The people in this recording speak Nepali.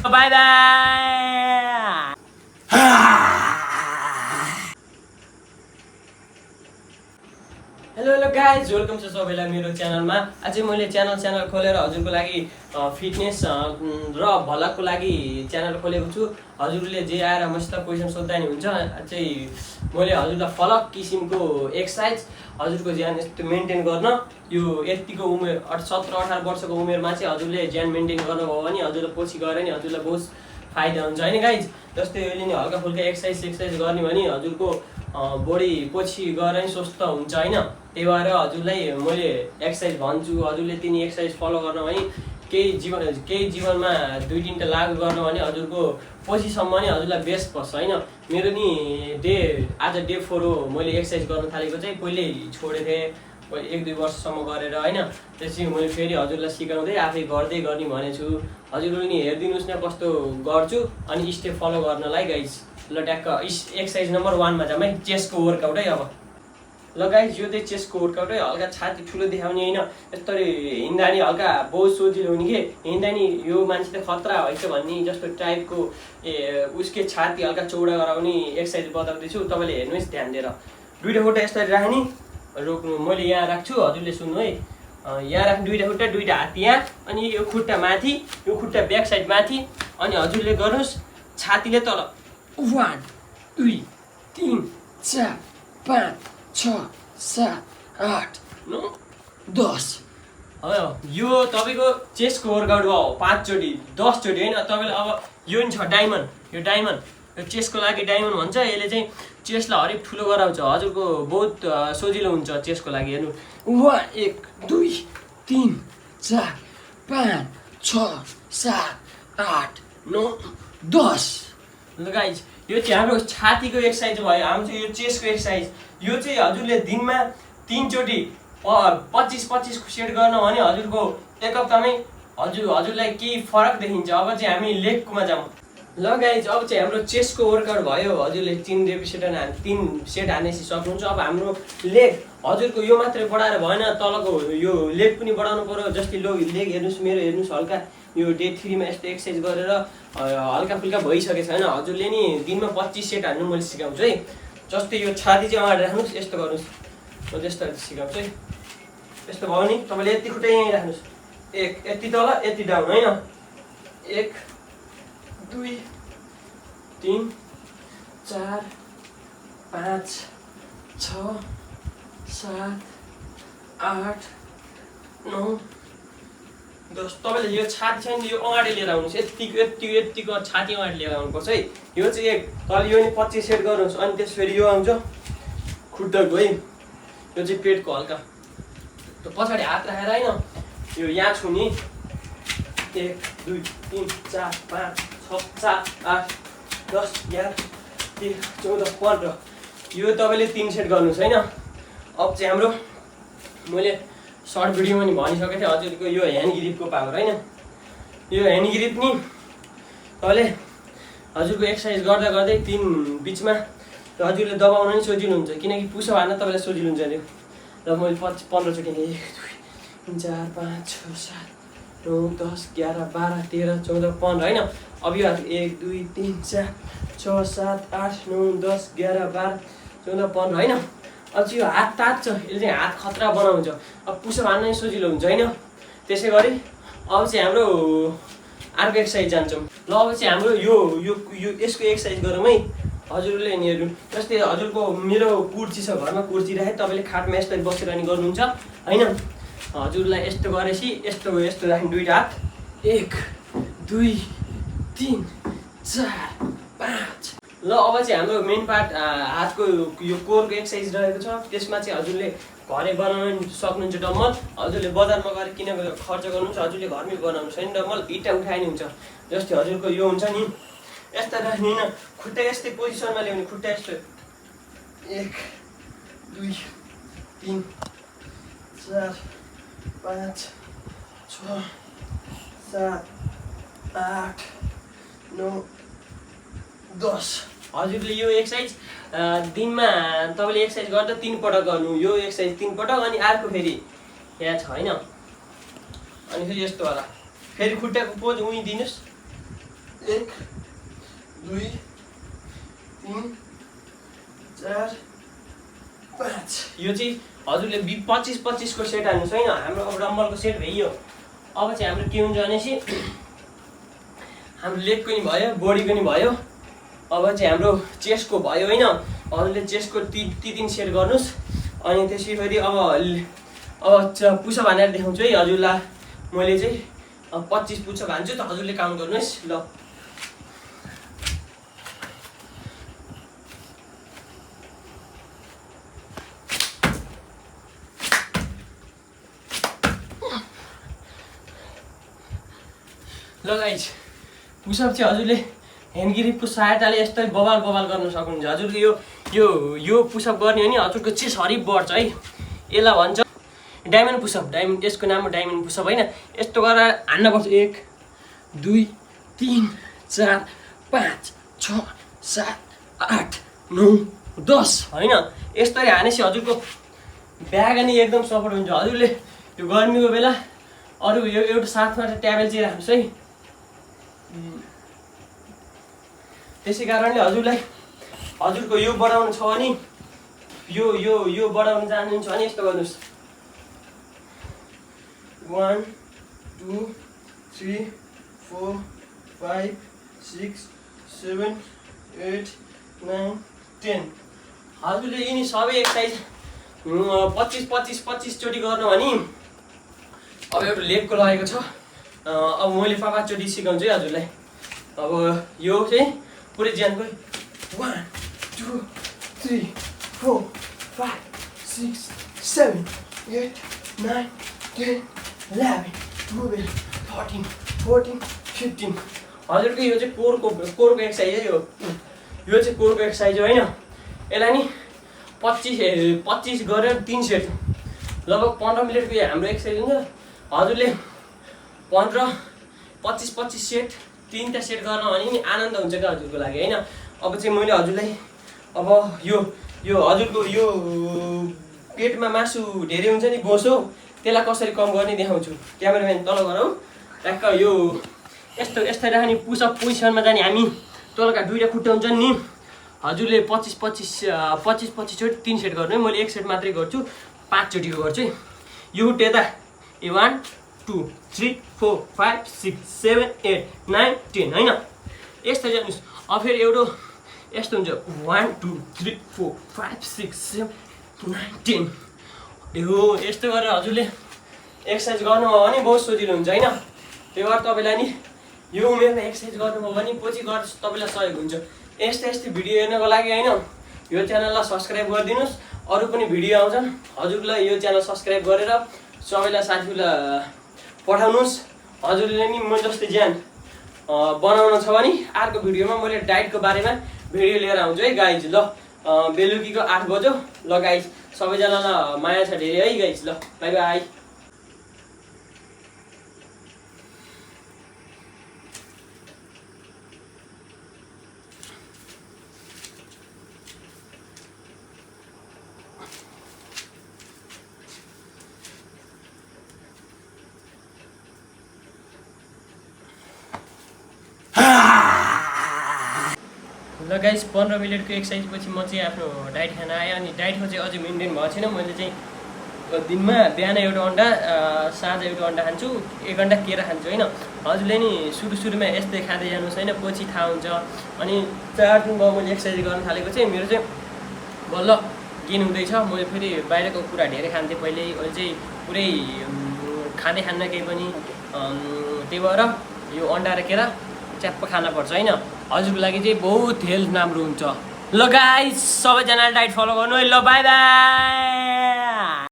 By by. Hello guys, welcome छ सबैलाई मेरो च्यानलमा। अझै मैले च्यानल खोलेर हजुरको लागि फिटनेस र भलकको लागि च्यानल खोलेको छु। हजुरले जे आएर मसित क्वेसन सोध्दा नि हुन्छ। अझै मैले हजुरलाई फलक किसिमको एक्सर्साइज हजुरको ज्यान यस्तो मेन्टेन गर्न, यो यतिको उमेर 17-18 वर्षको उमेरमा चाहिँ हजुरले ज्यान मेन्टेन गर्नुभयो भने हजुरलाई पछि गएर नि हजुरलाई बहुत फाइदा हुन्छ हैन गाइज। जस्तै अहिले नि हल्का फुल्का एक्सर्साइज गर्ने भने हजुरको बडी पछि गएर नि स्वस्थ हुन्छ हैन। त्यही भएर हजुरलाई मैले एक्सर्साइज भन्छु, हजुरले तिनी एक्सर्साइज फलो गर्न भने केही जीवनमा 2-3टा लागु गर्नु भने हजुरको पछिसम्म नि हजुरलाई बेस्ट पर्छ हैन। मेरो नि आज डे 4 हो। मैले एक्सर्साइज गर्न थालेको चाहिँ पहिल्यै छोडेको थिएँ 1-2 वर्षसम्म गरेर हैन। त्यसपछि मैले फेरि हजुरलाई सिकाउँदै आफै गर्दै गर्ने भनेछु। हजुरले नि हेरिदिनुहोस् न कस्तो गर्छु अनि स्टेप फलो गर्नलाई गाइज। ल ट्याक्क एक्सर्साइज नम्बर 1 मा जाम है, चेस्टको वर्कआउट है। अब ल गाइज, यो चाहिँ चेस्टको वर्कआउट है। हल्का छाती ठुलो देखाउने होइन, यस्तरी हिँड्दा नि हल्का बहुत सजिलो हुने के हिँड्दा नि यो मान्छे त खतरा होइन भन्ने जस्तो टाइपको उसके छाती हल्का चौडा गराउने एक्सर्साइज बताउँदैछु। तपाईँले हेर्नुहोस् ध्यान दिएर। 2टा खुट्टा यस्तरी राख्ने, रोक्नु। मैले यहाँ राख्छु, हजुरले सुन्नु है। यहाँ राख्नु 2टा खुट्टा, 2टा हात यहाँ, अनि यो खुट्टा माथि, यो खुट्टा ब्याक साइड माथि, अनि हजुरले गर्नुहोस् छातीले तल। 1 2 3 4 5 6 7 8 9 10। यो तपाईँको चेस्टको वर्कआउट भयो 5 चोटि 10 चोटि होइन। तपाईँले अब यो नि छ डायमन्ड, यो डायमन्ड, यो चेस्टको लागि डायमन्ड भन्छ। यसले चाहिँ चेस्टलाई हरेक ठुलो गराउँछ, हजुरको बहुत सजिलो हुन्छ चेस्टको लागि। हेर्नु 1 2 3 4 5 6 7 8 9 10। ल गाइज, यो चाहिँ हाम्रो छातीको एक्सर्साइज भयो। हाम्रो चाहिँ यो चेस्टको एक्सर्साइज। यो चाहिँ हजुरले दिनमा 3 चोटि 25-25 सेट गर्न भने हजुरको एक हप्तामै हजुरलाई केही फरक देखिन्छ। अब चाहिँ हामी लेगकोमा जाउँ। ल गाइज, अब चाहिँ हाम्रो चेस्टको वर्कआउट भयो। हजुरले 3 सेट हान्ने सक्नुहुन्छ। अब हाम्रो लेग हजुरको यो मात्रै बढाएर भएन, तलको यो लेग पनि बढाउनु पर्यो। जस्तै लेग हेर्नुहोस्, मेरो हेर्नुहोस्, हल्का यो डे 3 मा यस्तो एक्सर्साइज गरेर हल्का फुल्का भइसकेको छैन। हजुरले नि दिनमा 25 सेट हान्नु मैले सिकाउँछु है। जस्तै यो छाती चाहिँ अगाडि राख्नुहोस्, यस्तो गर्नुहोस्, म त्यस्तो सिकाउँछु है। यस्तो भयो नि, तपाईँले यति खुट्टा यहीँ राख्नुहोस्, यति तल यति डाउन होइन। 1 2 3 4 5 6 7 8 9 10। तपाईँले यो छाती छ नि, यो अगाडि लिएर आउनुहोस्, यतिको छाती अगाडि लिएर आउनुपर्छ है। यो चाहिँ तल यो नि 25 सेट गर्नुहोस्। अनि त्यस फेरि यो आउँछ खुट्टाको है, यो चाहिँ पेटको हल्का पछाडि हात राखेर होइन, यो यहाँ छुने। 1 2 3 4 5 6 7 8 10 11 13 14 15। यो तपाईँले 3 सेट गर्नुहोस् होइन। अब चाहिँ हाम्रो मैले सर्ट भिडियोमा नि भनिसकेको थिएँ हजुरको यो ह्यान्ड ग्रिपको पावर होइन। यो ह्यान्ड ग्रिप नि तपाईँले हजुरको एक्सर्साइज गर्दा गर्दै 3 बिचमा हजुरले दबाउन नि सजिलो हुन्छ, किनकि पुसअप हान्न तपाईँलाई सजिलो हुन्छ त्यो। र मैले 15 चोटि 1 2 3 4 5 6 7 9 10 11 12 13 14 15 होइन। अब यो 1 2 3 4 6 7 8 9 10 11 12 14 15 होइन। अब चाहिँ यो हात तात्छ, यसले चाहिँ हात खतरा बनाउँछ। अब पुसअप हान्न नि सजिलो हुन्छ होइन। त्यसै गरी अब चाहिँ हाम्रो अर्को एक्सर्साइज जान्छौँ। ल अब चाहिँ हाम्रो यो यसको एक्सर्साइज गरौँ है। हजुरले नि हेर्नु, जस्तै हजुरको मेरो कुर्सी छ, घरमा कुर्सी राखेँ, तपाईँले खाटमा यस्तरी बसेर नि गर्नुहुन्छ होइन। हजुरलाई यस्तो गरेपछि यस्तो राख्नु 2टा हात। 1 2 3 4 5। ल अब चाहिँ हाम्रो मेन पार्ट हातको यो कोरको एक्सर्साइज रहेको छ। त्यसमा चाहिँ हजुरले घरै बनाउन सक्नुहुन्छ डम्बल। हजुरले बजारमा गएर किनेर खर्च गर्नुहुन्छ, हजुरले घरमै बनाउनु छैन डम्बल, इँटा उठाए नि हुन्छ। जस्तै हजुरको यो हुन्छ नि, यस्ता राख्ने होइन, खुट्टा यस्तै पोजिसनमा ल्याउने, खुट्टा यस्तो 1 2 3 4 5 6 7 8 9 10। हजुरले यो एक्सर्साइज दिनमा तपाईँले एक्सर्साइज गर्दा 3 पटक गर्नु। यो एक्सर्साइज 3 पटक, अनि अर्को फेरि यहाँ छ होइन, अनि फेरि यस्तो होला। फेरि खुट्टाको पोज उही दिनुहोस्, 1 2 3 4 5 यो चाहिँ हजुरले 25-25 को सेट हाल्नुहोस् होइन। हाम्रो अब डम्बलको सेट भइयो। अब चाहिँ हाम्रो के हुन्छ भनेपछि हाम्रो लेगको नि भयो, बडीको नि भयो। अब चाहिँ हाम्रो चेस्टको भयो होइन। हजुरले चेस्टको ती 3 सेट गर्नुहोस्। अनि त्यसै फेरि अब पुसअप हानेर देखाउँछु है हजुरलाई। मैले चाहिँ 25 पुसअप हान्छु त हजुरले काउन्ट गर्नुहोस् ल। ल गाइस, पुसअप चाहिँ हजुरले ह्यान्ड ग्रिपको सहायताले यस्तै बबाल गर्न सक्नुहुन्छ। हजुरले यो पुसअप गर्ने हो नि हजुरको चेस्ट हरिब बढ्छ है। यसलाई भन्छ डायमन्ड पुसअप। डायमन्ड, यसको नाम हो डायमन्ड पुसअप होइन। यस्तो गरेर हान्नुपर्छ। 1 2 3 4 5 6 7 8 9 10 होइन। यस्तरी हानेपछि हजुरको ब्याग अनि एकदम सपोर्ट हुन्छ। हजुरले यो गर्मीको बेला अरू यो एउटा साथमा ट्याबल चाहिँ राख्नुहोस् है। त्यसै कारणले हजुरलाई हजुरको यो बढाउनु छ भने यो बढाउन चाहनुहुन्छ भने यस्तो गर्नुहोस्। 1 2 3 4 5 6 7 8 9 10। हजुरले यिनी सबै एक्सर्साइज 25 चोटि गर्नु भने अब एउटा लेगको लगेको छ। अब मैले 5 चोटि सिकाउँछु है हजुरलाई। अब यो चाहिँ पुरै ज्यानको 1 2 3 4 5 6 7 8 9 10 11 12 13 14 15। हजुरको यो चाहिँ कोरको एक्सर्साइज है। यो चाहिँ कोरको एक्सर्साइज हो होइन। यसलाई नि 25 गरेर 3 सेट लगभग 15 मिनटको यो हाम्रो एक्सर्साइज हुन्छ। हजुरले 25 सेट 3टा सेट गर्न भने नि आनन्द हुन्छ क्या हजुरको लागि होइन। अब चाहिँ मैले हजुरलाई अब यो हजुरको यो पेटमा मासु धेरै हुन्छ नि बोसो, त्यसलाई कसरी कम गर्ने देखाउँछु। क्यामेराम्यान तल गरौँ। ट्याक्क यो यस्तो राख्ने पुसअप पोजिसनमा जाने हामी। तलका 2टा खुट्टा हुन्छ नि। हजुरले 25 चोटि 3 सेट गर्नु है। मैले 1 सेट मात्रै गर्छु, 5 चोटिको गर्छु है। यो खुट्टा यता 1 2 3 4 5 6 7 8 9 10 होइन। यस्तो जानुहोस्। अब फेरि एउटा यस्तो हुन्छ 1 2 3 4 5 6 7 9 10। यो यस्तो गरेर हजुरले एक्सर्साइज गर्नुभयो भने बहुत सजिलो हुन्छ होइन। त्यही भएर तपाईँलाई नि यो उमेरमा एक्सर्साइज गर्नुभयो भने पछि गर्दा तपाईँलाई सहयोग हुन्छ। यस्तै भिडियो हेर्नको लागि होइन यो च्यानललाई सब्सक्राइब गरिदिनुहोस्। अरू पनि भिडियो आउँछन्। हजुरलाई यो च्यानल सब्सक्राइब गरेर सबैलाई साथीलाई पठाउनुहोस्। हजुरले नि म जस्तै ज्यान बनाउन छ भने अर्को भिडियोमा मैले डाइटको बारेमा भिडियो लिएर आउँछु है गाइज। ल बेलुकीको 8 बज्यो। ल गाइज, सबैजनालाई माया छ धेरै है गाइज। ल बाई बाई। ल गाइस, 15 मिनटको एक्सर्साइज पछि म चाहिँ आफ्नो डाइट खान आएँ। अनि डाइटको चाहिँ अझै मेन्टेन भएको छैन। मैले चाहिँ दिनमा बिहान एउटा अन्डा, साँझ एउटा अन्डा खान्छु, 1 घन्टा केरा खान्छु होइन। हजुरले नि सुरुमा यस्तै खाँदै जानुहोस् होइन, पछि थाहा हुन्छ। अनि 4 दिन भयो मैले एक्सर्साइज गर्न थालेको चाहिँ मेरो चाहिँ बल्ल गेन हुँदैछ। मैले फेरि बाहिरको कुरा धेरै खान्थेँ पहिल्यै, अहिले चाहिँ पुरै खाँदै खान्न केही पनि। त्यही भएर यो अन्डा र केरा च्याप्प खान पर्छ होइन। हजुरको लागि चाहिँ बहुत हेल्थ राम्रो हुन्छ। ल गाइस, सबैजनाले डाइट फलो गर्नु है। ल बाई बाई।